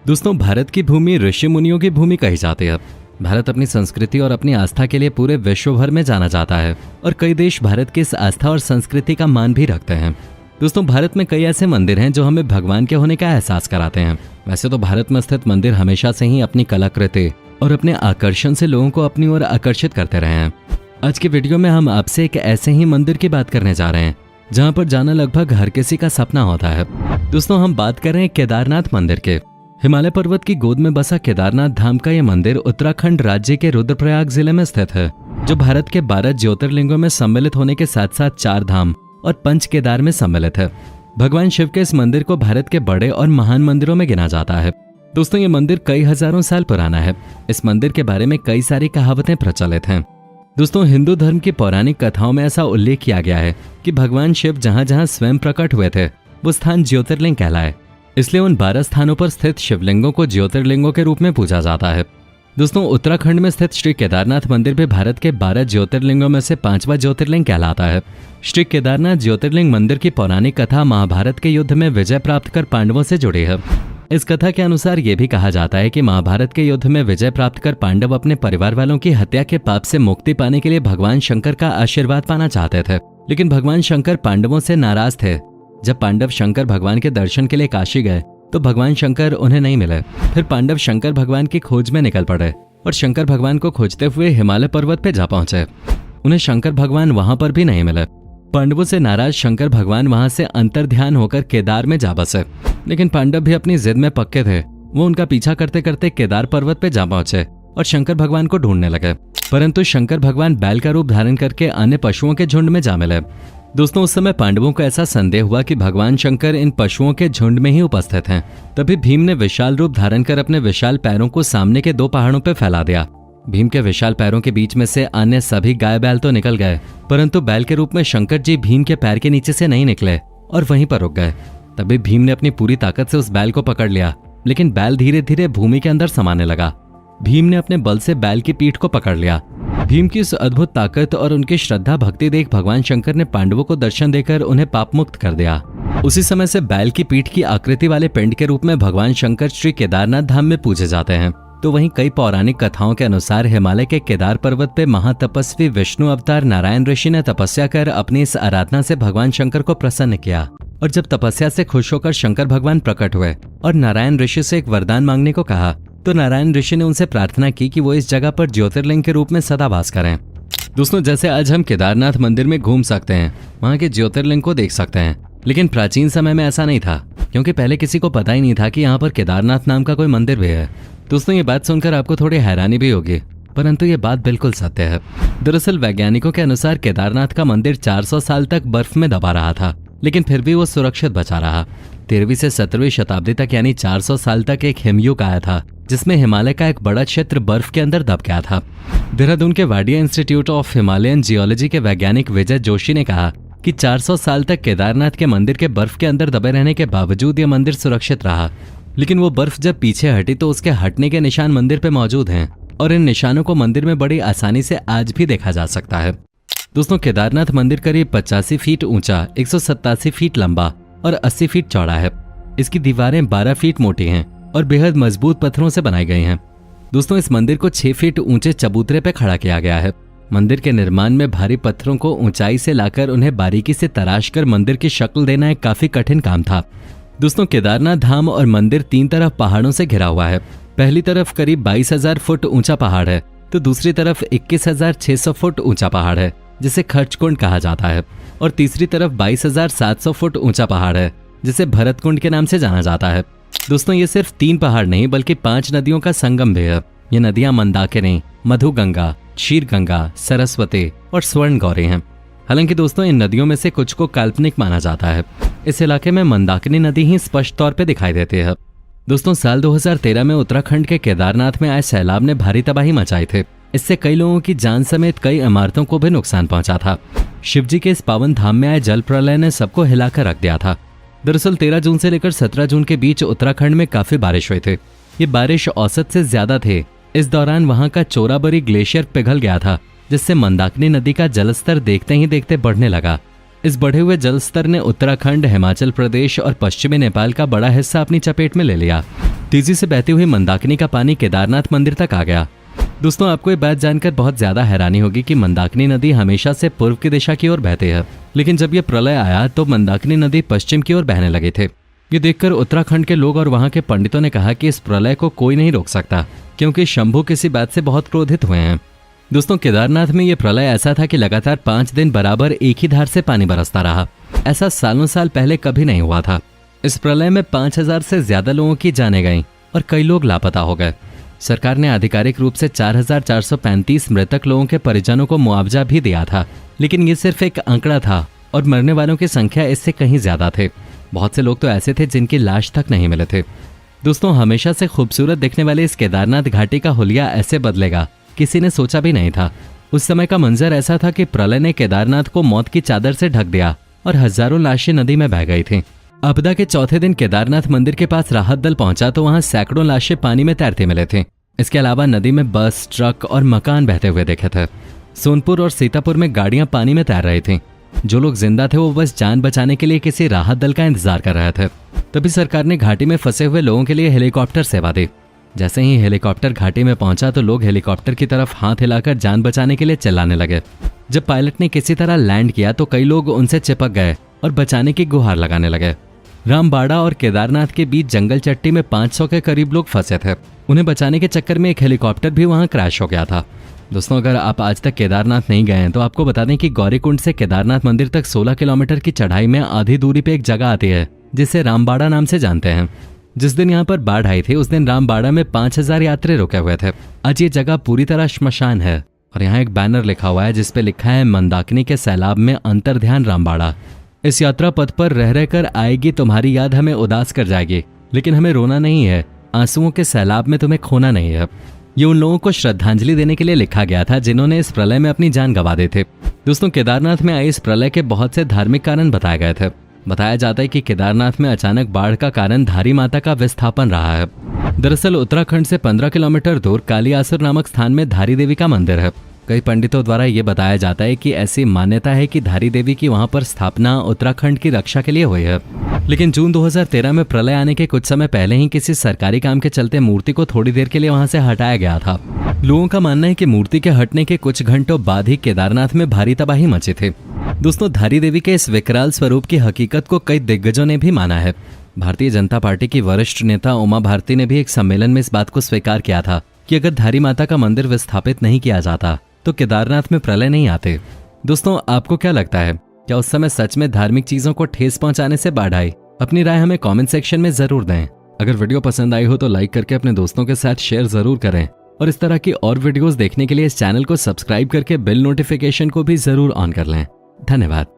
दोस्तों, भारत की भूमि ऋषि मुनियों की भूमि कही जाती है। भारत अपनी संस्कृति और अपनी आस्था के लिए पूरे विश्व भर में जाना जाता है और कई देश भारत की इस आस्था और संस्कृति का मान भी रखते हैं। दोस्तों, भारत में कई ऐसे मंदिर हैं जो हमें भगवान के होने का एहसास कराते हैं। वैसे तो भारत में स्थित मंदिर हमेशा से ही अपनी कलाकृति और अपने आकर्षण से लोगों को अपनी ओर आकर्षित करते रहे हैं। आज की वीडियो में हम आपसे एक ऐसे ही मंदिर की बात करने जा रहे हैं जहाँ पर जाना लगभग हर किसी का सपना होता है। दोस्तों, हम बात कर रहे हैं केदारनाथ मंदिर के। हिमालय पर्वत की गोद में बसा केदारनाथ धाम का यह मंदिर उत्तराखंड राज्य के रुद्रप्रयाग जिले में स्थित है, जो भारत के 12 ज्योतिर्लिंगों में सम्मिलित होने के साथ साथ 4 धाम और 5 केदार में सम्मिलित है। भगवान शिव के इस मंदिर को भारत के बड़े और महान मंदिरों में गिना जाता है। दोस्तों, ये मंदिर कई हजारों साल पुराना है। इस मंदिर के बारे में कई सारी कहावतें प्रचलित हैं। दोस्तों, हिंदू धर्म की पौराणिक कथाओं में ऐसा उल्लेख किया गया है कि भगवान शिव जहां जहां स्वयं प्रकट हुए थे वो स्थान ज्योतिर्लिंग कहलाए, इसलिए उन 12 स्थानों पर स्थित शिवलिंगों को ज्योतिर्लिंगों के रूप में पूजा जाता है। दोस्तों, उत्तराखंड में स्थित श्री केदारनाथ मंदिर भी भारत के 12 ज्योतिर्लिंगों में से 5वां ज्योतिर्लिंग कहलाता है। श्री केदारनाथ ज्योतिर्लिंग मंदिर की पौराणिक कथा महाभारत के युद्ध में विजय प्राप्त कर पांडवों से जुड़ी है। इस कथा के अनुसार ये भी कहा जाता है कि महाभारत के युद्ध में विजय प्राप्त कर पांडव अपने परिवार वालों की हत्या के पाप से मुक्ति पाने के लिए भगवान शंकर का आशीर्वाद पाना चाहते थे, लेकिन भगवान शंकर पांडवों से नाराज थे। जब पांडव शंकर भगवान के दर्शन के लिए काशी गए तो भगवान शंकर उन्हें नहीं मिले। फिर पांडव शंकर भगवान की खोज में निकल पड़े और शंकर भगवान को खोजते हुए हिमालय पर्वत पे जा पहुंचे। उन्हें शंकर भगवान वहां पर भी नहीं मिले। पांडवों से नाराज शंकर भगवान वहां से अंतर्ध्यान होकर केदार में जा बसे, लेकिन पांडव भी अपनी जिद में पक्के थे। वो उनका पीछा करते करते केदार पर्वत पे जा पहुंचे और शंकर भगवान को ढूंढने लगे, परंतु शंकर भगवान बैल का रूप धारण करके अन्य पशुओं के झुंड में जा मिले। दोस्तों, उस समय पांडवों को ऐसा संदेह हुआ कि भगवान शंकर इन पशुओं के झुंड में ही उपस्थित हैं। तभी भीम ने विशाल रूप धारण कर अपने विशाल पैरों को सामने के 2 पहाड़ों पर फैला दिया। भीम के विशाल पैरों के बीच में से अन्य सभी गाय बैल तो निकल गए, परंतु बैल के रूप में शंकर जी भीम के पैर के नीचे से नहीं निकले और वहीं पर रुक गए। तभी भीम ने अपनी पूरी ताकत से उस बैल को पकड़ लिया, लेकिन बैल धीरे धीरे भूमि के अंदर समाने लगा। भीम ने अपने बल से बैल की पीठ को पकड़ लिया। भीम की इस अद्भुत ताकत और उनकी श्रद्धा भक्ति देख भगवान शंकर ने पांडवों को दर्शन देकर उन्हें पाप मुक्त कर दिया। उसी समय से बैल की पीठ की आकृति वाले पिंड के रूप में भगवान शंकर श्री केदारनाथ धाम में पूजे जाते हैं। तो वहीं कई पौराणिक कथाओं के अनुसार हिमालय के केदार पर्वत पे महातपस्वी विष्णु अवतार नारायण ऋषि ने तपस्या कर अपनी इस आराधना से भगवान शंकर को प्रसन्न किया, और जब तपस्या से खुश होकर शंकर भगवान प्रकट हुए और नारायण ऋषि से एक वरदान मांगने को कहा, तो नारायण ऋषि ने उनसे प्रार्थना की कि वो इस जगह पर ज्योतिर्लिंग के रूप में सदा वास करें। दोस्तों, जैसे आज हम केदारनाथ मंदिर में घूम सकते हैं, वहाँ के ज्योतिर्लिंग को देख सकते हैं, लेकिन प्राचीन समय में ऐसा नहीं था, क्योंकि पहले किसी को पता ही नहीं था कि यहाँ पर केदारनाथ नाम का कोई मंदिर भी है। दोस्तों, ये बात सुनकर आपको थोड़ी हैरानी भी होगी, परंतु ये बात बिल्कुल सत्य है। दरअसल वैज्ञानिकों के अनुसार केदारनाथ का मंदिर 400 साल तक बर्फ में दबा रहा था, लेकिन फिर भी वो सुरक्षित बचा रहा। 13वीं से 17वीं शताब्दी तक यानी 400 साल तक एक हिमयुग आया था, जिसमें हिमालय का एक बड़ा क्षेत्र बर्फ के अंदर दब गया था। देहरादून के Wadia institute of Himalayan geology के वैज्ञानिक विजय जोशी ने कहा कि 400 साल तक केदारनाथ के मंदिर के बर्फ के अंदर दबे रहने के बावजूद यह मंदिर सुरक्षित रहा, लेकिन वो बर्फ जब पीछे हटी तो उसके हटने के निशान मंदिर पे मौजूद हैं और इन निशानों को मंदिर में बड़ी आसानी से आज भी देखा जा सकता है। दोस्तों, केदारनाथ मंदिर करीब 85 फीट ऊंचा, 187 फीट लंबा और 80 फीट चौड़ा है। इसकी दीवारें 12 फीट मोटी हैं और बेहद मजबूत पत्थरों से बनाई गई हैं। दोस्तों, इस मंदिर को 6 फीट ऊंचे चबूतरे पे खड़ा किया गया है। मंदिर के निर्माण में भारी पत्थरों को ऊंचाई से लाकर उन्हें बारीकी से तराश कर मंदिर की शक्ल देना एक काफी कठिन काम था। दोस्तों, केदारनाथ धाम और मंदिर 3 तरफ पहाड़ों से घिरा हुआ है। पहली तरफ करीब 22,000 फुट ऊंचा पहाड़ है, तो दूसरी तरफ 21,600 फुट ऊंचा पहाड़ है, जिसे खर्चकुंड कहा जाता है, और तीसरी तरफ 22,700 फुट ऊंचा पहाड़ है, जिसे भरतकुंड के नाम से जाना जाता है। दोस्तों, ये सिर्फ 3 पहाड़ नहीं बल्कि 5 नदियों का संगम भी है। ये नदियां मंदाकिनी, मधुगंगा, क्षीरगंगा, सरस्वती और स्वर्ण गौरी हैं। हालांकि दोस्तों, इन नदियों में से कुछ को काल्पनिक माना जाता है। इस इलाके में मंदाकिनी नदी ही स्पष्ट तौर पे दिखाई देती है। दोस्तों, साल 2013 में उत्तराखंड के केदारनाथ में आए सैलाब ने भारी तबाही मचाई थी। इससे कई लोगों की जान समेत कई इमारतों को भी नुकसान पहुंचा था। शिवजी के इस पावन धाम में आए जल प्रलय ने सबको हिलाकर रख दिया था। दरअसल 13 जून से लेकर 17 जून के बीच उत्तराखंड में काफी बारिश हुई थी। ये बारिश औसत से ज्यादा थी। इस दौरान वहां का चोराबरी ग्लेशियर पिघल गया था, जिससे मंदाकिनी नदी का जलस्तर देखते ही देखते बढ़ने लगा। इस बढ़े हुए जल स्तर ने उत्तराखंड, हिमाचल प्रदेश और पश्चिमी नेपाल का बड़ा हिस्सा अपनी चपेट में ले लिया। तेजी से बहती हुई मंदाकिनी का पानी केदारनाथ मंदिर तक आ गया। दोस्तों, आपको ये बात जानकर बहुत ज्यादा हैरानी होगी कि मंदाकिनी नदी हमेशा से पूर्व की दिशा की ओर बहती है, लेकिन जब ये प्रलय आया तो मंदाकिनी नदी पश्चिम की ओर बहने लगे थे। ये देखकर उत्तराखंड के लोग और वहां के पंडितों ने कहा कि इस प्रलय को कोई नहीं रोक सकता, क्योंकि शंभू किसी बात से बहुत क्रोधित हुए हैं। दोस्तों, केदारनाथ में ये प्रलय ऐसा था कि लगातार 5 दिन बराबर एक ही धार से पानी बरसता रहा। ऐसा सालों साल पहले कभी नहीं हुआ था। इस प्रलय में 5000 से ज्यादा लोगों की जानें गईं और कई लोग लापता हो गए। सरकार ने आधिकारिक रूप से 4435 मृतक लोगों के परिजनों को मुआवजा भी दिया था, लेकिन ये सिर्फ एक आंकड़ा था और मरने वालों की संख्या इससे कहीं ज्यादा थे। बहुत से लोग तो ऐसे थे जिनकी लाश तक नहीं मिले थे। दोस्तों, हमेशा से खूबसूरत दिखने वाले इस केदारनाथ घाटी का हुलिया ऐसे बदलेगा, किसी ने सोचा भी नहीं था। उस समय का मंजर ऐसा था कि प्रलय ने केदारनाथ को मौत की चादर से ढक दिया और हजारों लाशें नदी में बह गई थीं। आपदा के चौथे दिन केदारनाथ मंदिर के पास राहत दल पहुंचा तो वहां सैकड़ों लाशें पानी में तैरते मिले थे। इसके अलावा नदी में बस, ट्रक और मकान बहते हुए देखे थे। सोनपुर और सीतापुर में गाड़ियां पानी में तैर रही थीं। जो लोग जिंदा थे वो बस जान बचाने के लिए किसी राहत दल का इंतजार कर रहे थे। तभी सरकार ने घाटी में फंसे हुए लोगों के लिए हेलीकॉप्टर सेवा दी। जैसे ही हेलीकॉप्टर घाटी में पहुंचा तो लोग हेलीकॉप्टर की तरफ हाथ हिलाकर जान बचाने के लिए चिल्लाने लगे। जब पायलट ने किसी तरह लैंड किया तो कई लोग उनसे चिपक गए और बचाने की गुहार लगाने लगे। रामबाड़ा और केदारनाथ के बीच जंगल चट्टी में 500 के करीब लोग फंसे थे। उन्हें बचाने के चक्कर में एक हेलीकॉप्टर भी वहां क्रैश हो गया था। दोस्तों, अगर आप आज तक केदारनाथ नहीं गए हैं तो आपको बता दें कि गौरीकुंड से केदारनाथ मंदिर तक 16 किलोमीटर की चढ़ाई में आधी दूरी पे एक जगह आती है जिसे रामबाड़ा नाम से जानते हैं। जिस दिन यहाँ पर बाढ़ आई थी उस दिन रामबाड़ा में 5000 यात्री रुके हुए थे। आज ये जगह पूरी तरह श्मशान है और यहाँ एक बैनर लिखा हुआ है जिसपे लिखा है, मंदाकिनी के सैलाब में अंतर्ध्यान रामबाड़ा। इस यात्रा पथ पर रह रहकर आएगी तुम्हारी याद, हमें उदास कर जाएगी, लेकिन हमें रोना नहीं है, आंसुओं के सैलाब में तुम्हें खोना नहीं है। ये उन लोगों को श्रद्धांजलि देने के लिए लिखा गया था जिन्होंने इस प्रलय में अपनी जान गंवा दी थी। दोस्तों, केदारनाथ में आई इस प्रलय के बहुत से धार्मिक कारण बताए गए थे। बताया जाता है कि केदारनाथ में अचानक बाढ़ का कारण धारी माता का विस्थापन रहा है। दरअसल उत्तराखंड से 15 किलोमीटर दूर कालियासुर नामक स्थान में धारी देवी का मंदिर है। कई पंडितों द्वारा ये बताया जाता है कि ऐसी मान्यता है कि धारी देवी की वहां पर स्थापना उत्तराखंड की रक्षा के लिए हुई है। लेकिन जून 2013 में प्रलय आने के कुछ समय पहले ही किसी सरकारी काम के चलते मूर्ति को थोड़ी देर के लिए वहां से हटाया गया था। लोगों का मानना है कि मूर्ति के हटने के कुछ घंटों बाद ही केदारनाथ में भारी तबाही मची थी। दोस्तों, धारी देवी के इस विकराल स्वरूप की हकीकत को कई दिग्गजों ने भी माना है। भारतीय जनता पार्टी की वरिष्ठ नेता उमा भारती ने भी एक सम्मेलन में इस बात को स्वीकार किया था कि अगर धारी माता का मंदिर विस्थापित नहीं किया जाता तो केदारनाथ में प्रलय नहीं आते। दोस्तों, आपको क्या लगता है, क्या उस समय सच में धार्मिक चीजों को ठेस पहुंचाने से बाढ़ आई? अपनी राय हमें कमेंट सेक्शन में जरूर दें। अगर वीडियो पसंद आई हो तो लाइक करके अपने दोस्तों के साथ शेयर जरूर करें और इस तरह की और वीडियोस देखने के लिए इस चैनल को सब्सक्राइब करके बेल नोटिफिकेशन को भी जरूर ऑन कर लें। धन्यवाद।